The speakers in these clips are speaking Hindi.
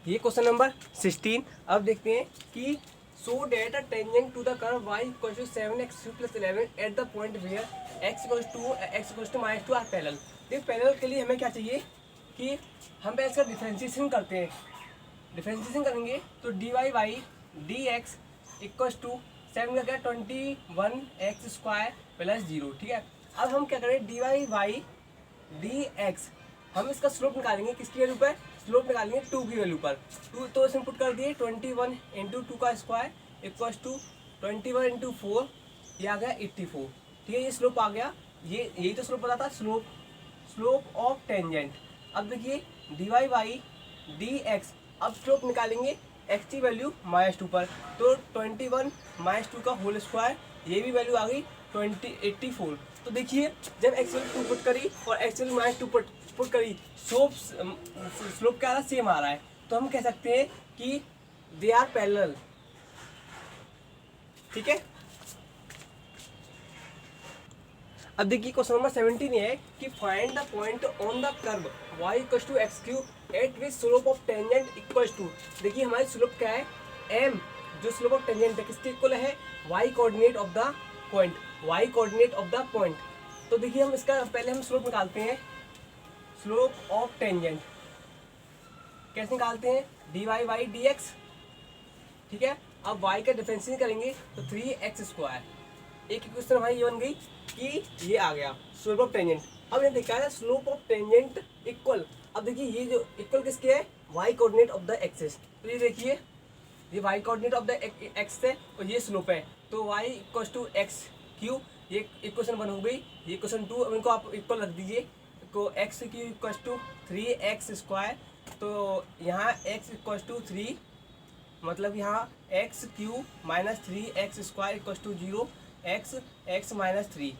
ये क्वेश्चन नंबर 16। अब देखते हैं कि so that a tangent to the curve y equal to 7x³ + 11 at the point where x equal to -2 are parallel. देखिए पैरेलल के लिए हमें क्या चाहिए कि हम पहले इसका डिफरेंशिएशन करते हैं। डिफरेंशिएशन करेंगे तो dy/y dx इक्वल टू 7 का क्या 21x² + 0। ठीक है, अब हम क्या करें dy/y dx हम इसका स्लोप निकालेंगे किसकी वैल्यू पर, स्लोप निकालेंगे 2 की वैल्यू पर। 2 तो इसमें पुट कर दिए 21 × 2 का स्क्वायर इक्वल टू 21 × 4, ये आ गया 84। ठीक है, ये स्लोप आ गया, ये यही तो स्लोप पता था, स्लोप ऑफ टेंजेंट। अब देखिए dy/y dx, अब स्लोप निकालेंगे x की वैल्यू -2 पर, तो 21 - 2 का होल स्क्वायर, ये भी वैल्यू आ गई 84। तो देखिए जब x वैल्यू 2 पुट करी और x वैल्यू -2 पुट करी, स्लोप क्या आ रहा है, सेम आ रहा है। तो हम कह सकते हैं कि दे आर पैरेलल। ठीक है, अब देखिए क्वेश्चन नंबर 17 है कि find the point on the curve y = x³ at which slope of tangent equal to. देखिए हमारी स्लोप क्या है, m, जो स्लोप ऑफ टेंजेंट है किसके इक्वल है, y coordinate of the point, y coordinate of the point. तो देखिए हम इसका पहले हम स्लोप निकालते हैं, स्लोप ऑफ टेंजेंट कैसे निकालते हैं, dy/y dx। ठीक है, अब y का डिफरेंशिएशन करेंगे तो 3x²। एक इक्वेशन हमारी ये बन गई कि ये आ गया स्लोप ऑफ टेंजेंट। अब ये देखा है स्लोप ऑफ टेंजेंट इक्वल, अब देखिए ये जो इक्वल किसके है, y coordinate of the axis. तो ये देखिए ये y coordinate of the x है और ये स्लोप है, तो y = x³, ये इक्वेशन 1 हो गई। ये इक्वेशन 2, अब इनको आप इक्वल रख दीजिए, तो x³ = 3x²। तो यहाँ x = 3, मतलब यहाँ x³ - 3x² = 0, x -3।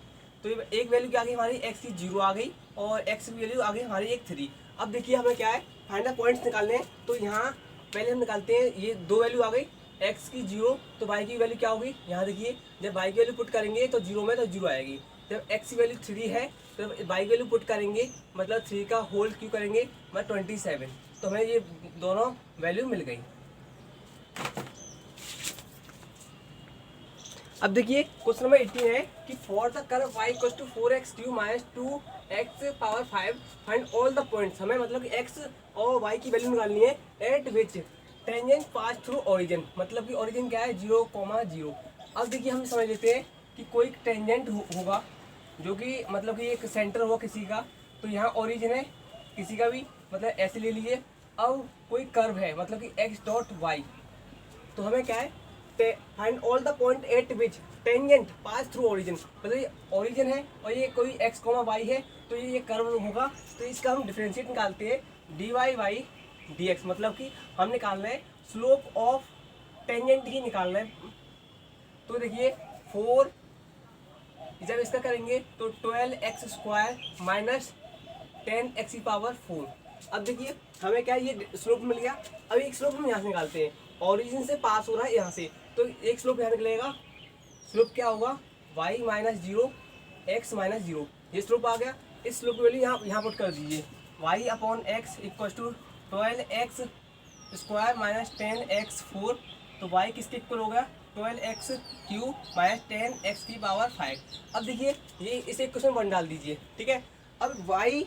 तो ये एक वैल्यू क्या आ गई हमारी, x की 0 आ गई और x की वैल्यू आ गई हमारी 1 3। अब देखिए हमें क्या है, फाइंड द पॉइंट्स निकालने हैं। तो यहाँ पहले हम निकालते हैं, ये 2 वैल्यू आ गई, x की 0, तो y की वैल्यू क्या होगी, यहाँ देखिए जब y की वैल्यू पुट करेंगे तो 0 में तो 0 आएगी। जब x की वैल्यू 3 है तो y की वैल्यू पुट करेंगे, मतलब 3 का होल क्यों करेंगे, मतलब 27। तो हमें ये दोनों वैल्यू मिल गई। अब देखिए क्वेश्चन नंबर 18 है कि for the curve y = 4x³ - 2x⁵ find all the points. हमें मतलब कि x और y की वैल्यू निकालनी है eight which tangent pass through origin, मतलब कि ओरिजिन क्या है 0, 0। अब देखिए हम समझ लेते हैं कि कोई टेंजेंट होगा जो कि मतलब कि एक सेंटर होगा किसी का, तो यहाँ ओरिजिन है किसी का भी, मतलब ऐसे ले लीजिए। अब कोई कर्व है मतलब कि x.y, तो हमें क्या है find all the point eight which tangent pass through origin, मतलब ये ओरिजिन है और ये कोई x, y है, तो ये कर्व होगा। तो इसका हम डिफरेंशिएट निकालते हैं dy/y dx, मतलब कि हम निकालना है स्लोप ऑफ टेंजेंट ही निकालना है। तो देखिए 4, जब इसका करेंगे तो 12x² - 10x⁴। अब देखिए हमें क्या ये स्लोप मिल गया। अब एक स्लोप हम यहाँ से निकालते हैं, ओरिजिन से पास हो रहा है यहाँ से, तो एक स्लोप यहाँ निकलेगा। स्लोप क्या होगा, y - 0 x - 0, ये स्लोप आ गया। इस स्लोप की वैल्यू यहाँ पुट कर दीजिए, y/x = 12x² - 10x⁴। तो y किसके इक्वल होगा, 12x³ - 10x⁵। अब देखिए ये इसे इक्वेशन 1 डाल दीजिए। ठीक है, अब y,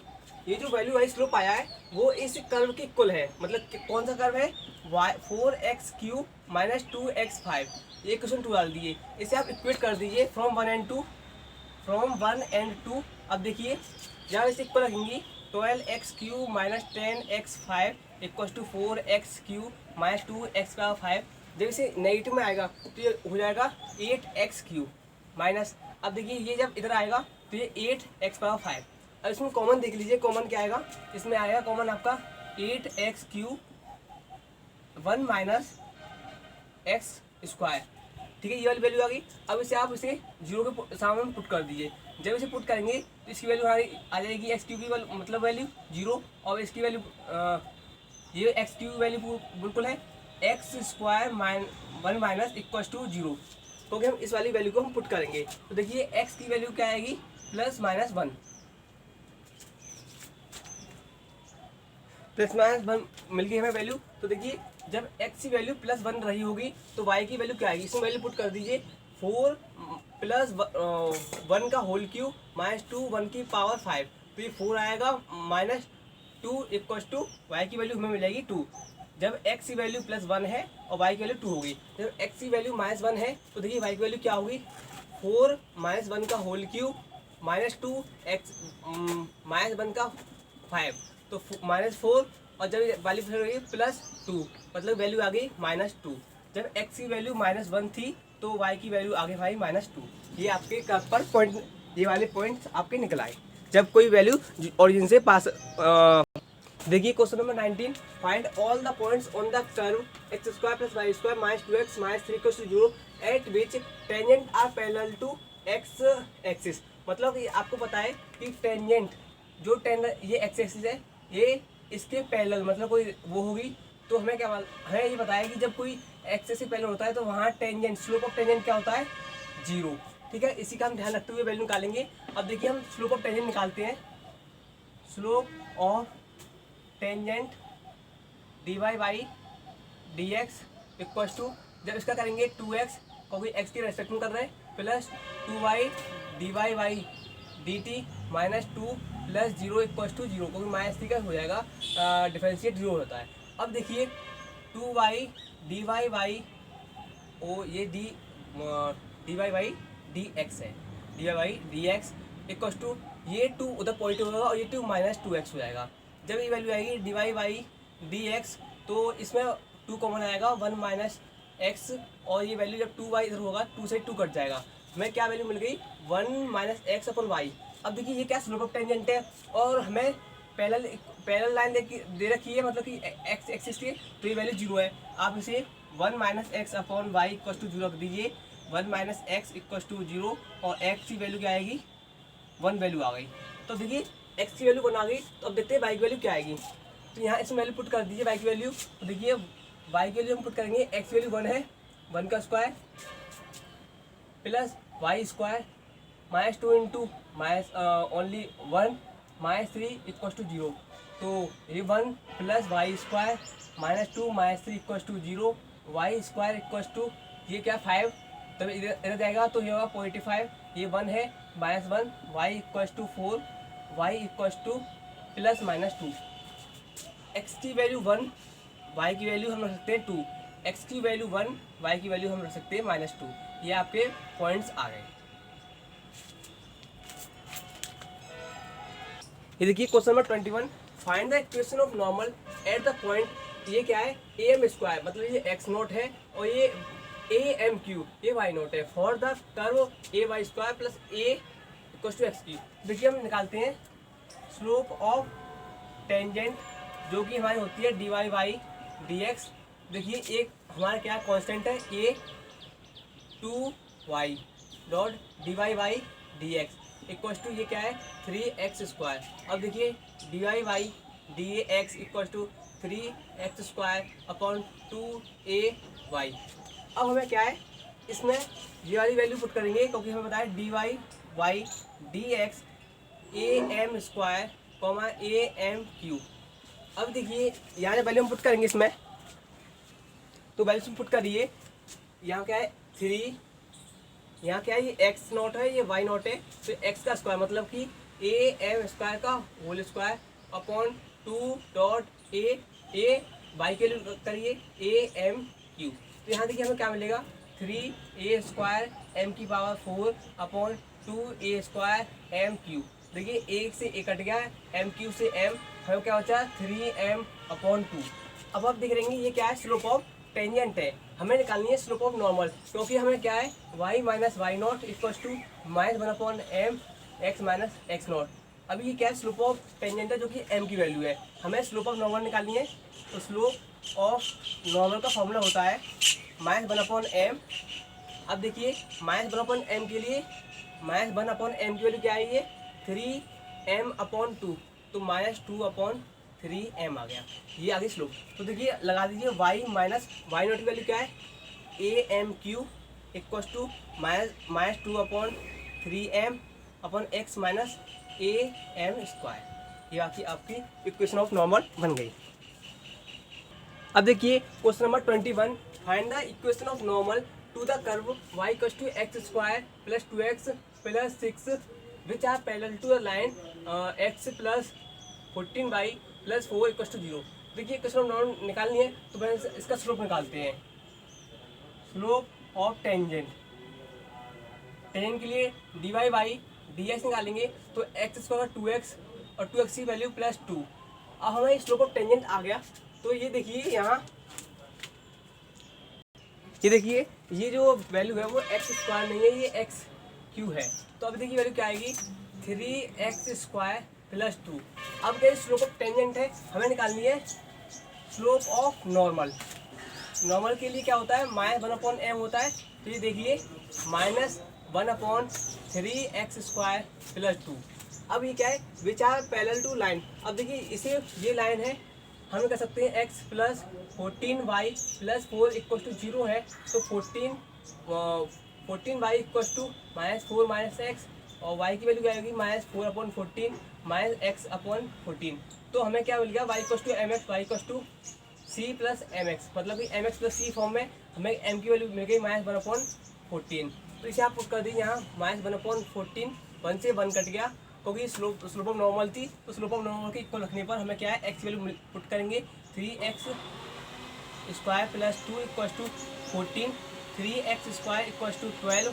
ये जो वैल्यू y स्लोप आया है वो इस कर्व के इक्वल है, मतलब कौन सा कर्व है, 4x³ - 2x⁵। ये क्वेश्चन 2 डाल दिए, इसे आप इक्वेट कर दीजिए फ्रॉम 1 and 2। अब देखिए जहाँ इसे इक्वल रखेंगी 12x³ - 10x⁵ = 4x³ - 2x⁵। जब इसे नेगेटिव में आएगा तो ये हो जाएगा 8x³ माइनस, अब देखिए ये जब इधर आएगा तो ये 8x⁵। अब इसमें कॉमन देख लीजिए, कॉमन क्या आएगा, इसमें आएगा कॉमन आपका 8x³ 1 - x²। ठीक है, ये वाली वैल्यू आ गई। अब इसे आप इसे 0 के सामने पुट कर दीजिए। जब इसे पुट करेंगे तो इसकी वैल्यू हमारी आ जाएगी x³ की मतलब वैल्यू 0, और इसकी वैल्यू ये x³ वैल्यू बिल्कुल है x² - 1 - 0, क्योंकि हम इस वाली वैल्यू को हम पुट करेंगे। तो देखिए x की वैल्यू क्या आएगी, +-1। प्लस माइनस वन मिल गई हमें वैल्यू। तो देखिए जब x की वैल्यू प्लस वन रही होगी तो y की वैल्यू क्या आएगी, इसमें वैल्यू पुट कर दीजिए 4 प्लस 1 का होल क्यूब माइनस 2 1 की पावर 5, तो ये 4 आएगा माइनस 2 इक्व टू वाई की वैल्यू हमें मिलेगी 2। जब x की वैल्यू प्लस 1 है और y की वैल्यू 2 होगी, जब x की वैल्यू माइनस 1 है तो देखिए y की वैल्यू क्या होगी 4 माइनस 1 का whole cube minus 2 x minus 1 का 5, तो माइनस 4, और जब वैल्यू फिर होगी प्लस 2, मतलब वैल्यू आ गई माइनस 2। जब x की वैल्यू माइनस 1 थी तो y की वैल्यू आ गई भाई माइनस 2। ये आपके पर पॉइंट, ये वाले पॉइंट्स आपके निकल आए जब कोई वैल्यू ओरिजिन से पास। देखिए question number 19, find all the points on the curve x square plus y square minus 2x minus 3 equals to 0 at which tangent are parallel to x axis. मतलब ये आपको पता है कि टेंजेंट जो ये एक्स एक्सिस है ये इसके पैरेलल मतलब कोई वो होगी, तो हमें क्या हमें ये बताया कि जब कोई एक्सिस से पैरेलल होता है तो वहाँ टेंजेंट स्लोप ऑफ टेंजेंट क्या होता है 0। ठीक है, इसी का हम ध्यान रखते हुए वैल्यू निकालेंगे। अब देखिए हम स्लोप ऑफ टेंजेंट निकालते हैं। Slope of tangent dy by d x equal to, जब इसका करेंगे 2x क्योंकि x की रेस्पेक्ट में कर रहे हैं, plus 2y dy by d t minus 2 plus 0 equal to 0, क्योंकि माइनस 3 का हो जाएगा डिफरेंशिएट 0 होता है। अब देखिए 2y dy बाई ओ ये dy बाई डी एक्स है, dy by d x equal to ये 2 उधर पॉजिटिव होगा और ये 2 माइनस 2x हो जाएगा। जब ये वैल्यू आएगी d y by d x तो इसमें 2 कॉमन आएगा 1 माइनस एक्स, और ये वैल्यू जब 2y इधर होगा 2 से 2 कट जाएगा, हमें क्या वैल्यू मिल गई 1 माइनस एक्स अपन वाई। अब देखिए ये क्या स्लोप ऑफ टेंजेंट है और हमें पैरेलल लाइन दे रखी है, मतलब कि एक्स एक्सिस की, तो ये वैल्यू 0 है। आप इसे 1 minus x upon y equal to 0 रख दीजिए, 1 माइनस एक्स इक्व टू 0, और एक्स की वैल्यू क्या आएगी 1 वैल्यू आ गई। तो देखिए x की वैल्यू 1 आ गई, तो अब देखते हैं y की वैल्यू क्या आएगी। तो यहाँ इसमें वैल्यू पुट कर दीजिए y की वैल्यू। तो देखिए y की वैल्यू हम पुट करेंगे, x की वैल्यू 1 है, 1 का square plus y square minus 2 into minus only 1 minus 3 equal to 0, तो ये 1 plus y square minus 2 minus 3 equal to 0, y square equal to ये क्या 5, तब इधर जाएगा तो ये होगा -5, ये 1 है minus 1, y equal to 4, y equal to plus minus 2। X की वैल्यू 1, वाई की वैल्यू हम रख सकते हैं 2, एक्स की वैल्यू 1, वाई की वैल्यू हम रख सकते हैं -2। ये आपके पॉइंट्स आ गए। ये देखिए question number 21, find the equation of normal at the point, ये क्या है am स्क्वायर, मतलब ये x नोट है और ये am क्यूब ये y नोट है, for the curve a y square plus a equal to x cube. देखिए हम निकालते हैं स्लोप ऑफ टेंजेंट जो कि हमारी होती है d y by d x. देखिए एक हमारा क्या कांस्टेंट है a 2y dot d y by d x equal to ये क्या है 3x स्क्वायर। अब देखिए d y by d x equal to 3x square upon 2ay। अब हमें क्या है इसमें ये वाली वैल्यू पुट करेंगे, क्योंकि हमें बताया d y by d x a m square comma a m cube. अब देखिए यहाँ वैल्यू हम पुट करेंगे इसमें, तो वैल्यू पुट करिए, यहाँ क्या है 3, यहाँ क्या है ये एक्स नॉट है ये वाई नॉट है, तो एक्स का स्क्वायर मतलब कि ए एम स्क्वायर का whole square upon 2 dot a y के लिए करिए ए एम क्यूब। तो यहाँ देखिए हमें क्या मिलेगा 3a स्क्वायर एम की power 4 upon 2a square m cube. देखिए एक से ए कट गया, एम क्यूब से एम, हमें क्या बचा 3m अपॉन 2। अब आप देख रहे हैं ये क्या है स्लोप ऑफ टेंजेंट है, हमें निकालनी है स्लोप ऑफ नॉर्मल, क्योंकि हमें क्या है y minus y nought equal to minus 1 upon m x minus x nought. अभी ये क्या है स्लोप ऑफ टेंजेंट है जो कि m की वैल्यू है, हमें स्लोप ऑफ नॉर्मल निकालनी है। तो स्लोप ऑफ नॉर्मल का फॉर्मूला होता है माइनस 1 अपॉन एम। अब देखिए माइनस 1 अपॉन एम के लिए माइनस 1 अपॉन एम की वैल्यू क्या है ये 3m अपॉन 2, तो माइनस 2 अपॉन 3m आ गया, ये आ गई स्लोप। तो देखिए लगा दीजिए y माइनस वाई नॉट की वैल्यू क्या है a m cube equal to minus 2 upon 3m upon x minus a m square. ये आपकी इक्वेशन ऑफ नॉर्मल बन गई। अब देखिए question number 21, find the equation of normal to the curve y equals to x square plus 2x plus 6 which are parallel to the line x plus 14y plus 4 equals to 0। देखिए क्वेश्चन ऑफ नॉर्मल निकालनी है तो पहले इसका स्लोप निकालते हैं। स्लोप ऑफ टेंजेंट, टेन के लिए dy बाई dx निकालेंगे तो x स्क्वायर 2x और 2x की वैल्यू प्लस 2। अब हमें स्लोप ऑफ टेंजेंट आ गया तो ये देखिए यहाँ, ये देखिए ये जो वैल्यू है वो एक्स स्क्वायर नहीं है, ये एक्स क्यू है। तो अब देखिए वैल्यू क्या आएगी 3x स्क्वायर प्लस 2। अब क्या स्लोप ऑफ टेंजेंट है, हमें निकालनी है स्लोप ऑफ नॉर्मल। नॉर्मल के लिए क्या होता है -1/m होता है, तो ये देखिए -1/3x स्क्वायर प्लस 2। अब ये क्या है which are parallel to line. अब देखिए इसे ये लाइन है, हम कह सकते हैं x plus 14y plus 4 equal to 0 है, तो 14y equal to -4 minus x और y की वैल्यू क्या आएगी -4/14 माइनस एक्स अपॉन 14। तो हमें क्या मिल गया y equal to mx, y equal to c plus mx, मतलब कि mx प्लस c फॉर्म में हमें m की वैल्यू मिल गई -1/14। तो इसे आप पुट कर दीजिए यहाँ -1/14, 1 से 1 कट गया क्योंकि स्लोप ऑफ नॉर्मल थी, तो स्लोप ऑफ नॉर्मल के इक्वल रखने पर हमें क्या है एक्स की वैल्यू पुट करेंगे 3x square plus 2 equal to 14, 3x square equal to 12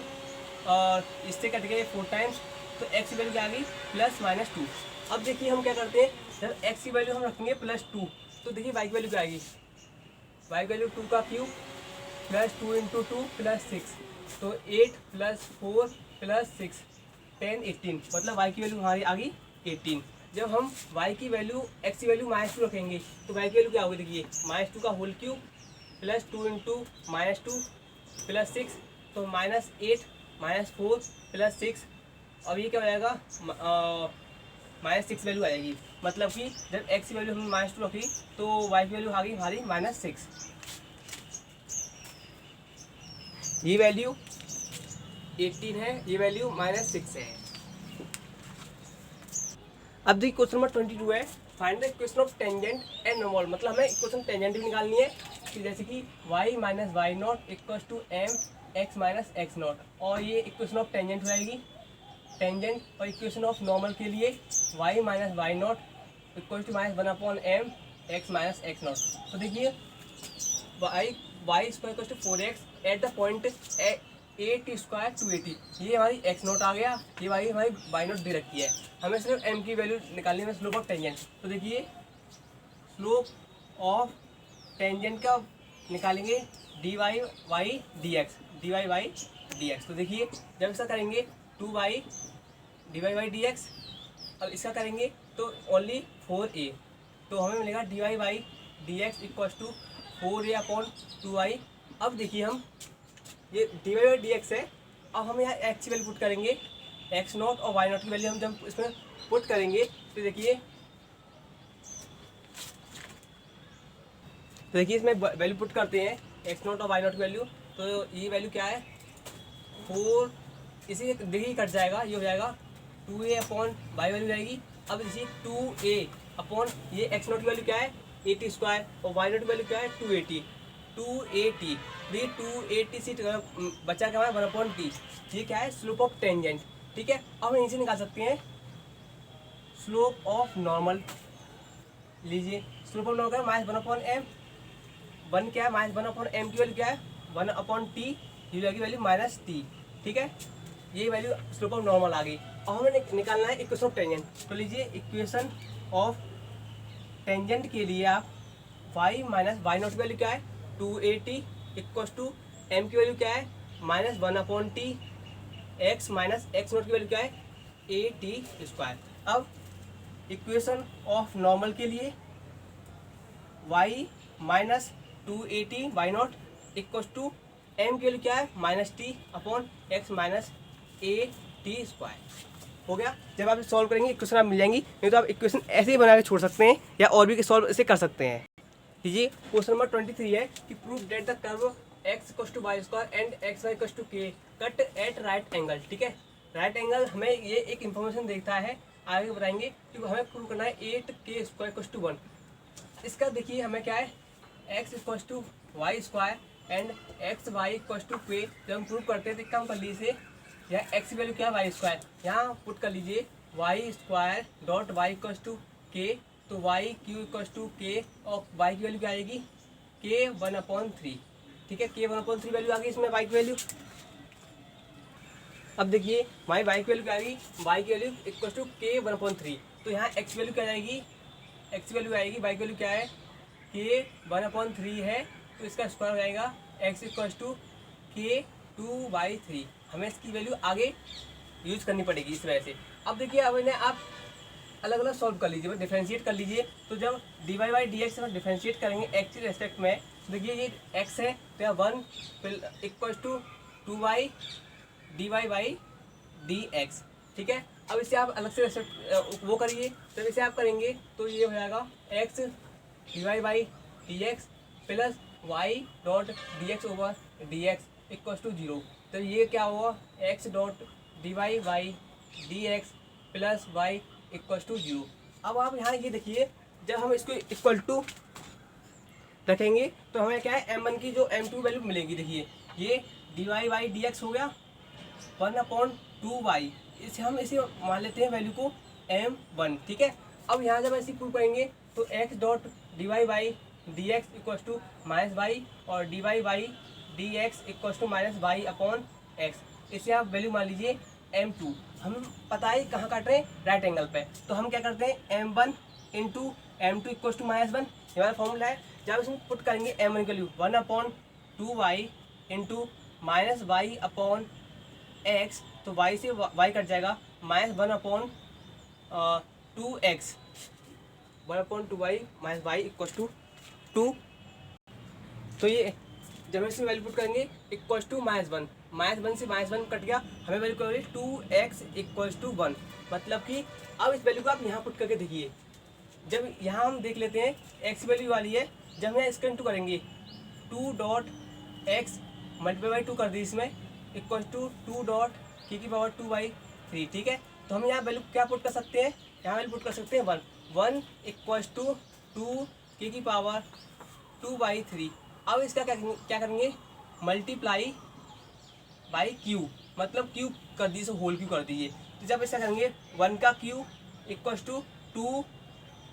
और इससे कट गए 4 टाइम्स, तो x की वैल्यू क्या आ गई +-2। अब देखिए हम क्या करते हैं, जब x की वैल्यू हम रखेंगे +2 तो देखिए y की वैल्यू क्या आएगी, y की वैल्यू 2 का क्यूब प्लस 2 इंटू 2 प्लस 6, तो 8 प्लस 4 प्लस 6 10 18, मतलब y की वैल्यू हमारी आ गई 18। जब हम y की वैल्यू x की वैल्यू -2 रखेंगे तो y की वैल्यू क्या होगी, देखिए -2 का whole cube plus 2 into -2 plus 6, तो -8 -4 प्लस 6, अब ये क्या हो जाएगा -6 वैल्यू आएगी, मतलब कि जब x की वैल्यू हमने -2 रखी तो y की वैल्यू आ गई हमारी -6। ये वैल्यू 18 है, ये वैल्यू -6 है। अब देखिए क्वेश्चन नंबर 22 है, find the equation of tangent and normal, मतलब हमें इक्वेशन टेंजेंट भी निकालनी है कि जैसे कि y minus y nought equal to m x minus x nought, और ये इक्वेशन ऑफ टेंजेंट हो जाएगी टेंजेंट, और इक्वेशन ऑफ नॉर्मल के लिए y minus y nought equal to -1/m x minus x nought. तो देखिए y square equal to 4x at the point 8 square 280, ये हमारी एक्स नोट आ गया, ये हमारी वाई नोट दे रखी है, हमें सिर्फ m की वैल्यू निकालनी है स्लोप ऑफ टेंजेंट। तो देखिए स्लोप ऑफ टेंजेंट का निकालेंगे dy बाई dx। तो देखिए जब इसका करेंगे 2y dy बाई dx, अब इसका करेंगे तो ओनली 4a, तो हमें मिलेगा dy by dx equal to 4a upon 2y। अब देखिए हम ये dy बाई dx है, अब हम यहाँ x की वैल्यू पुट करेंगे, x नॉट और y नॉट की वैल्यू हम जब इसमें पुट करेंगे तो देखिए इसमें वैल्यू पुट करते हैं x नॉट और y नॉट की वैल्यू, तो ये वैल्यू क्या है 4, इसी देखिए कट जाएगा, ये हो जाएगा 2a अपॉन y वैल्यू जाएगी। अब इसी 2a अपॉन ये x नॉट की वैल्यू क्या है 80 स्क्वायर और y नॉट की वैल्यू क्या है 280, ये 280 सीट बचा क्या है 1/t, ये क्या है स्लोप ऑफ टेंजेंट, ठीक है। अब हम इसे निकाल सकते हैं स्लोप ऑफ नॉर्मल, लीजिए स्लोप ऑफ नॉर्मल -1/m, 1 क्या है -1/m की वैल्यू क्या है 1/t, ये जाएगी वैल्यू -t, ठीक है। ये वैल्यू स्लोप ऑफ नॉर्मल आ गई। और हमें निकालना है इक्वेशन ऑफ टेंजेंट, तो लीजिए इक्वेशन ऑफ टेंजेंट के लिए आप y माइनस वाई नॉट की वैल्यू क्या है 280 इक्वल टू m की वैल्यू क्या है -1/t, x minus x not की वैल्यू क्या है 8t स्क्वायर। अब इक्वेशन ऑफ नॉर्मल के लिए y minus 280 y nought equal to m की वैल्यू क्या है -t upon x minus a t square. हो गया। जब आप सॉल्व करेंगे इक्वेशन आप मिल जाएंगी, नहीं तो आप इक्वेशन ऐसे ही बना के छोड़ सकते हैं या और भी सॉल्व ऐसे कर सकते हैं। लीजिए क्वेश्चन नंबर 23 है कि prove that the curve x equals to y square and x y equals to k cut at right angle, ठीक है। राइट एंगल हमें ये एक इन्फॉर्मेशन देखता है, आगे बताएंगे कि हमें प्रूव करना है 8k स्क्वायर इक्वल्स टू 1। इसका देखिए हमें क्या है x equals to y square and x y equals to k. जब हम प्रूव करते हैं तो काम कर लीजिए, यहाँ एक्स की वैल्यू क्या है वाई स्क्वायर, यहाँ पुट कर लीजिए y square dot y equals to k. तो वाई क्यू इक्वल्स टू के और वाई की वैल्यू क्या आएगी के 1/3। ठीक है, के 1/3 वैल्यू आ गई इसमें वाई की वैल्यू। अब देखिए वाई की वैल्यू क्या आएगी, वाई की वैल्यू इक्वल्स टू के 1/3। तो यहाँ एक्स वैल्यू क्या जाएगी, एक्स वैल्यू आएगी, वाई की वैल्यू क्या है के 1/3 है, तो इसका स्क्वायर हो जाएगा एक्स इक्वल्स टू के 2/3। हमें इसकी वैल्यू आगे यूज करनी पड़ेगी इस वजह से। अब देखिए अब इन्हें आप अलग अलग सॉल्व कर लीजिए, डिफरेंशिएट कर लीजिए। तो जब d y by d x हम डिफरेंशिएट करेंगे एक्स के रेस्पेक्ट में, तो देखिए ये एक्स है तो यहाँ 1 equals to 2y d y by d x. ठीक है, अब इसे आप अलग से वो करिए। जब इसे आप करेंगे तो ये हो जाएगा x d y by d x plus y dot d x over d x equals to 0। तो ये क्या हुआ x dot d y by d x plus y equals to 0। अब आप यहाँ ये देखिए, जब हम इसको इक्वल टू रखेंगे तो हमें क्या है m1 की जो m2 वैल्यू मिलेगी। देखिए ये d y by d x हो गया 1/2y, इसे हम इसे मान लेते हैं वैल्यू को m1। ठीक है, अब यहाँ जब ऐसे प्रूव करेंगे तो x dot d y by d x equals to minus y और d y by d x equals to minus y upon x. इसे आप वैल्यू मान लीजिए m2। हम पता है कहाँ काट रहे हैं राइट एंगल पे, तो हम क्या करते हैं m1 into m2 equals to -1, ये हमारा फॉर्मूला है। जब इसमें पुट करेंगे m1 की value 1/2y into minus y upon x, तो y से y कट जाएगा -1/2x, 1/2y minus Y equals to 2। तो ये जब इसमें वैल्यू पुट करेंगे इक्वल्स टू -1 से -1 कट गया, हमें वैल्यू करेंगे 2x इक्वल्स टू 1। मतलब कि अब इस वैल्यू को आप यहाँ पुट करके देखिए। जब यहाँ हम देख लेते हैं x वैल्यू वाली है, जब हम यहाँ इसका इंटू करेंगे 2 डॉट एक्स मल्टीप्लाई बाई 2 कर दी इसमें इक्वल्स टू 2 डॉट के की पावर 2/3। ठीक है, तो हम यहाँ वैल्यू क्या पुट कर सकते हैं, यहाँ वैल्यू पुट कर सकते हैं 1 इक्वल्स टू 2 के की पावर 2/3। अब इसका क्या करेंगे मल्टीप्लाई बाई क्यू, मतलब क्यू कर दीजिए, होल क्यू कर दीजिए। तो जब ऐसा करेंगे 1 का क्यू इक्वल्स टू 2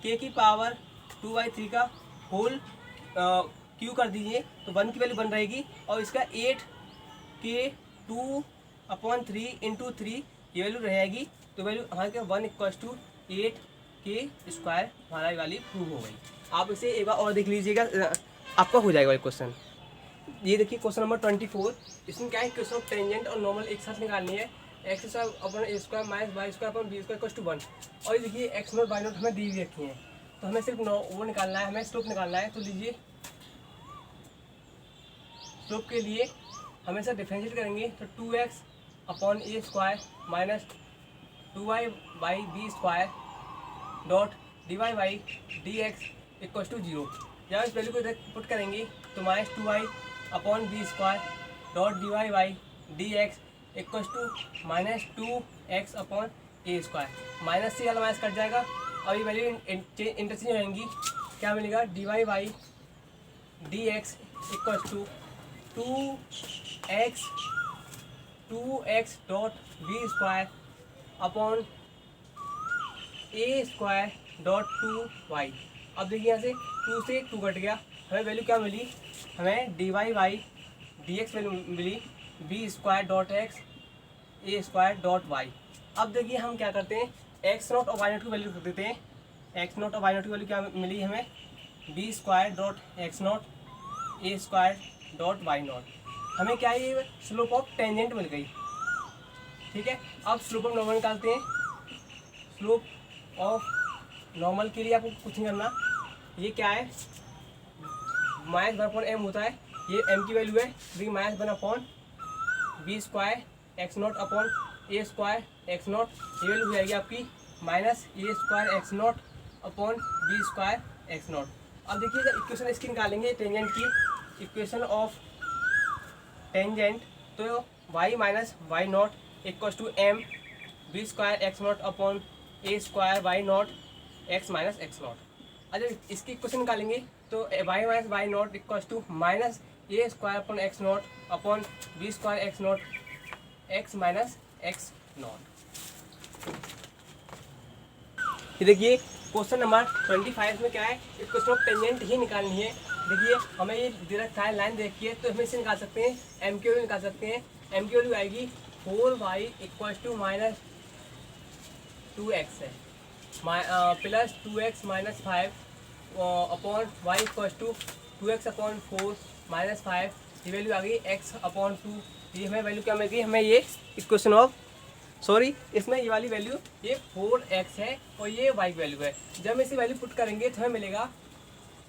के की पावर 2/3 का होल क्यू कर दीजिए, तो 1 की वैल्यू बन रहेगी और इसका 8 के 2/3 इंटू 3 ये वैल्यू रहेगी। तो वैल्यू हमारे क्या 1 इक्वल्स टू 8 के स्क्वायर हमारा वाली प्रूव हो गई। आप इसे एक बार और देख लीजिएगा, आपका हो जाएगा क्वेश्चन। ये देखिए क्वेश्चन नंबर 24, इसमें क्या है क्वेश्चन ऑफ टेंजेंट और नॉर्मल एक साथ निकालनी है। X square upon a square minus y square upon b square equals to 1। और ये देखिए एक्स नोट वाई नोट हमें दी हुई रखी है, तो हमें सिर्फ वो निकालना है, हमें स्लोप निकालना है। तो लीजिए स्लोप के लिए हमें सर डिफरेंशिएट करेंगे तो 2x upon a square minus 2y by b square dot d y by d x equals to 0। जब इस वैल्यू को इधर पुट करेंगे तो minus 2y upon b square dot d y by d x equals to minus 2x upon a square. Minus से वाला माइनस कट जाएगा और ये वैल्यू इंटरचेंज होंगी, क्या मिलेगा d y by d x equals to 2x dot b square upon a square dot 2y। अब देखिए यहाँ से 2 से 2 कट गया, हमें वैल्यू क्या मिली, हमें d y by d x value मिली b square dot x a square dot y. अब देखिए हम क्या करते हैं एक्स नॉट और वाई नॉट की वैल्यू रख देते हैं। एक्स नॉट और वाई नॉट की वैल्यू क्या मिली हमें b square dot x nought a square dot y nought. हमें क्या है ये स्लोप ऑफ टेंजेंट मिल गई। ठीक है, अब स्लोप ऑफ नॉर्मल निकालते हैं। स्लोप ऑफ नॉर्मल के लिए आपको कुछ नहीं करना, ये क्या है माइनस 1 अपॉन एम होता है, ये एम की वैल्यू है, तो minus 1 upon b square x nought upon a square x nought, ये वैल्यू हो जाएगी आपकी minus a square x nought upon b square x nought. अब देखिए जब इक्वेशन इसकी निकालेंगे टेंजेंट की, इक्वेशन ऑफ टेंजेंट, तो y minus y nought equals to m b square x nought upon a square y nought x minus x nought. अगर इसकी इक्वेशन निकालेंगे तो y minus y nought equal to minus a square upon x nought upon b square x nought x minus x nought. ये देखिए क्वेश्चन नंबर 25 में क्या है, इस क्वेश्चन ऑफ टेंजेंट ही निकालनी है। देखिए हमें ये दे रखा है, लाइन देखिए, तो हम इसे निकाल सकते हैं, एम की वैल्यू निकाल सकते हैं। एम की वैल्यू आएगी 4y equal to minus 2x है, plus 2x minus 5 upon y equal to 2x upon 4 minus 5। ये वैल्यू आ गई x अपॉन 2। ये हमें वैल्यू क्या मिलेगी, हमें ये इक्वेशन ऑफ सॉरी इसमें ये वाली वैल्यू ये 4x है और ये y की वैल्यू है। जब हम इसी वैल्यू पुट करेंगे तो हमें मिलेगा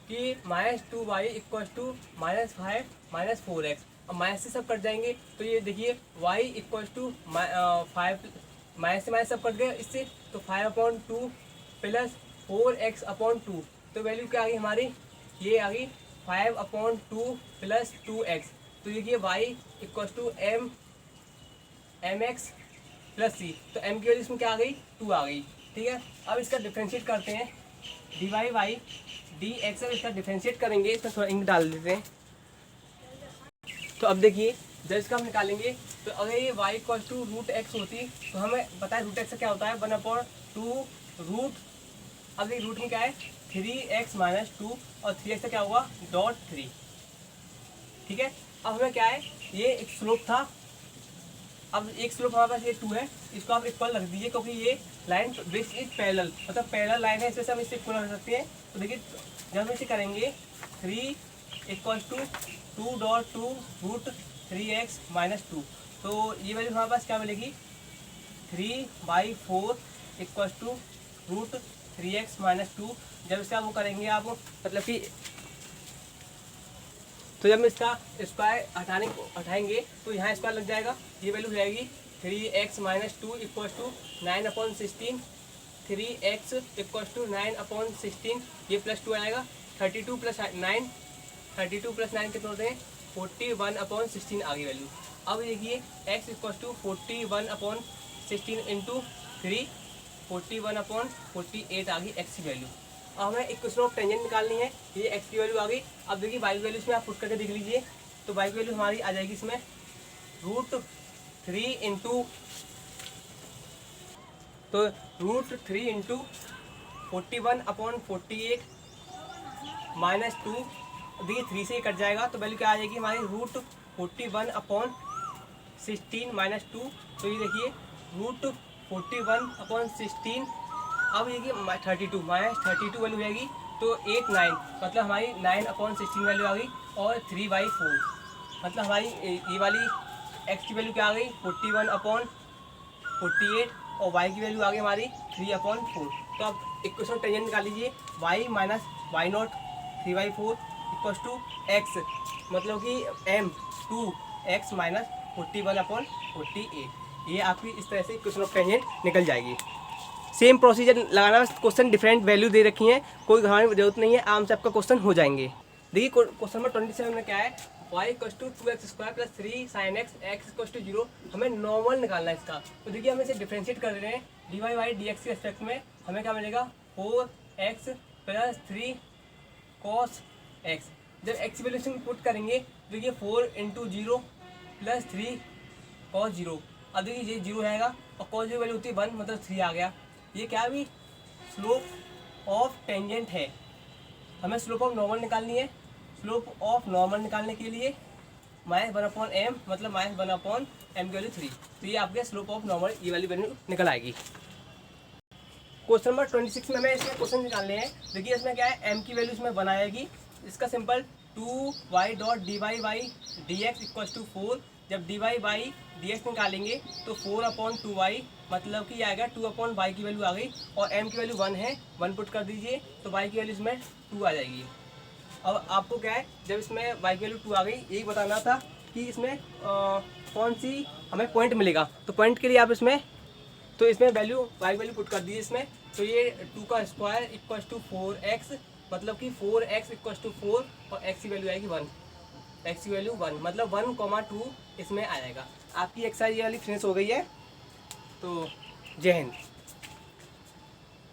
कि minus 2y equal to minus 5 minus 4x। अब माइनस से सब कट जाएंगे तो ये देखिए y इक्वल टू 5 माइनस से माइनस सब कट गया इससे, तो 5 अपॉन 2 प्लस 4x अपॉन 2। तो वैल्यू क्या आ गई हमारी, ये आ गई 5 अपॉन 2 प्लस 2x। तो देखिए y equal to m x plus c. तो m की वैल्यू इसमें क्या आ गई, 2 आ गई। ठीक है, अब इसका डिफ्रेंशिएट करते हैं, d y by d x. अब इसका डिफ्रेंशिएट करेंगे, इसमें थोड़ा इंक डाल देते हैं। तो अब देखिए जब इसका हम निकालेंगे तो अगर ये y equal to root x होती तो हमें पता है रूट एक्स क्या होता है, 1/2 रूट। अब देखिए रूट में क्या है 3x माइनस 2 और 3x का क्या हुआ डॉट 3। ठीक है, अब हमें क्या है, ये एक स्लोप था, अब एक स्लोप हमारे पास ये 2 है, इसको आप इक्वल रख दीजिए क्योंकि ये लाइन विच इज पैरेलल, मतलब पैरेलल लाइन है, इससे हम इससे इक्वल रख सकते हैं। तो देखिए जब हम इसे करेंगे 3 equal to 2.2 root 3x minus 2, तो ये वैल्यू हमारे पास क्या मिलेगी 3/4 equal to root 3x minus 2। जब इसका वो करेंगे आप मतलब कि, तो जब इसका स्क्वायर हटाएंगे तो यहाँ स्क्वायर लग जाएगा, ये वैल्यू हो जाएगी 3x minus 2 equal to 9/16। 3x equal to 9/16, ये प्लस 2 आएगा, 32 प्लस 9, 32 प्लस 9 कितने होते हैं 41/16 आ गई वैल्यू। अब देखिए x इक्वल टू 41/16 इंटू 3, 41/48 आ गई x की वैल्यू। अब हमें इक्वेशन ऑफ टेंजेंट निकालनी है, ये x की वैल्यू आ गई। अब देखिए y की वैल्यू इसमें आप पुट करके देख लीजिए, तो y की वैल्यू हमारी आ जाएगी इसमें √3 इंटू, तो √3 इंटू 41/48 माइनस 2। देखिए 3 से ही कट जाएगा तो वैल्यू क्या आ जाएगी हमारी √41/16 माइनस 2। तो ये देखिए √41/16। अब देखिए 32 माइनस 32 वैल्यू जाएगी तो 8 9, मतलब हमारी 9/16 वैल्यू आ गई, और 3/4 मतलब हमारी ये वाली x की वैल्यू क्या आ गई 41/48 और y की वैल्यू आ गई हमारी 3/4। तो अब इक्वेशन टेंजेंट निकाल लीजिए, y minus y nought 3/4 equal to x, मतलब कि m 2x माइनस 41/48। ये आपकी इस तरह से इक्वेशन ऑफ टेंजेंट निकल जाएगी। सेम प्रोसीजर लगाना, क्वेश्चन डिफरेंट वैल्यू दे रखी है, कोई घबराने की जरूरत नहीं है, आराम से आपका क्वेश्चन हो जाएंगे। देखिए क्वेश्चन नंबर 27 में क्या है, y equal to 2x square plus 3 sin x, x equal to 0। हमें नॉर्मल निकालना है इसका। तो देखिए हम इसे डिफ्रेंशिएट कर रहे हैं, d y by d x के रेस्पेक्ट में हमें क्या मिलेगा 4x प्लस 3 cos x। जब x वैल्यूशन पुट करेंगे तो देखिए 4 इंटू 0 प्लस 3 cos 0। अब देखिए ये 0 आएगा और cos 0 वैल्यू होती है 1, मतलब 3 आ गया। ये क्या भी स्लोप ऑफ टेंजेंट है, हमें स्लोप ऑफ नॉर्मल निकालनी है। स्लोप ऑफ नॉर्मल निकालने के लिए -1/m, मतलब -1/m की वैल्यू 3। तो ये आपके स्लोप ऑफ नॉर्मल ये वाली वैल्यू निकल आएगी। क्वेश्चन नंबर 26 में हमें इसमें क्वेश्चन निकालने हैं। देखिए इसमें क्या है, m की वैल्यू इसमें बनाएगी, इसका simple 2y dot d y by d x equal to 4। जब d y by d x निकालेंगे तो 4/2y, मतलब कि आएगा 2/y की वैल्यू आ गई, और m की वैल्यू 1 है, 1 पुट कर दीजिए तो y की वैल्यू इसमें 2 आ जाएगी। अब आपको क्या है, जब इसमें y की वैल्यू 2 आ गई, यही बताना था कि इसमें कौन सी हमें पॉइंट मिलेगा। तो पॉइंट के लिए आप इसमें, तो इसमें वैल्यू y वैल्यू पुट कर दीजिए इसमें। तो ये 2 का स्क्वायर इक्वल टू 4x, मतलब कि 4x इक्वल टू 4 और x की वैल्यू आएगी 1, x की वैल्यू 1, मतलब 1,2 इसमें आ जाएगा। आपकी एक्सरसाइज ये वाली फिनिश हो गई है। तो जय हिंद।